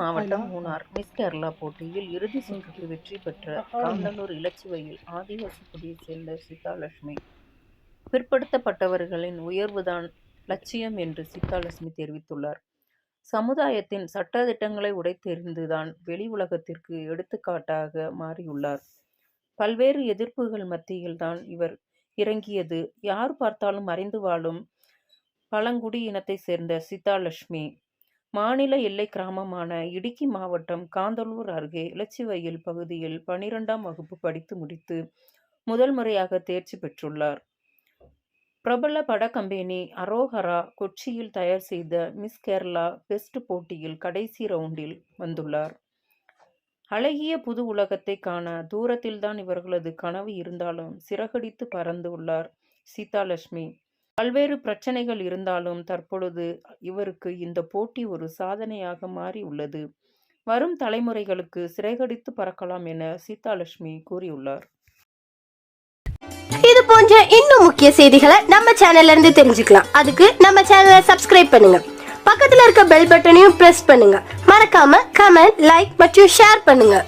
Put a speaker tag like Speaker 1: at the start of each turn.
Speaker 1: மாவட்டம் மூணார் மிஸ் கேரளா போட்டியில் இறுதி சுற்றுக்கு வெற்றி பெற்ற காந்தனூர் இலச்சுவையில் ஆதிவாசி குடியைச் சேர்ந்த சீதாலட்சுமி. பிற்படுத்தப்பட்டவர்களின் உயர்வுதான் லட்சியம் என்று சீதாலட்சுமி தெரிவித்துள்ளார். சமுதாயத்தின் சட்டதிட்டங்களை உடைத்தெறிந்துதான் வெளி உலகத்திற்கு எடுத்துக்காட்டாக மாறியுள்ளார். பல்வேறு எதிர்ப்புகள் மத்தியில்தான் இவர் இறங்கியது. யார் பார்த்தாலும் மறைந்து வாழும் பழங்குடி இனத்தை சேர்ந்த சீதாலட்சுமி மாநில எல்லை கிராமமான இடுக்கி மாவட்டம் காந்தலூர் அருகே இலச்சுவையில் பகுதியில் 12ஆம் வகுப்பு படித்து முடித்து முதல் முறையாக தேர்ச்சி பெற்றுள்ளார். பிரபல பட கம்பெனி அரோகரா கொச்சியில் தயார் செய்த மிஸ் கேரளா பெஸ்ட் போட்டியில் கடைசி ரவுண்டில் வந்துள்ளார். அழகிய புது உலகத்தை காண தூரத்தில்தான் இவர்களது கனவு இருந்தாலும் சிறகடித்து பறந்து உள்ளார் சீதாலட்சுமி. பல்வேறு பிரச்சனைகள் இருந்தாலும் தற்பொழுது இவருக்கு இந்த போட்டி ஒரு சாதனையாக மாறி உள்ளது. வரும் தலைமுறைகளுக்கு சிறகடித்து பறக்கலாம் என சீதாலட்சுமி கூறியுள்ளார்.
Speaker 2: இது போன்ற இன்னும் முக்கிய செய்திகளை நம்ம சேனல்ல இருந்து தெரிஞ்சுக்கலாம். அதுக்கு நம்ம சேனலை சப்ஸ்கிரைப் பண்ணுங்க. பக்கத்துல இருக்க பெல் பட்டனையும் பிரஸ் பண்ணுங்க. மறக்காம கமெண்ட், லைக் மற்றும் ஷேர் பண்ணுங்க.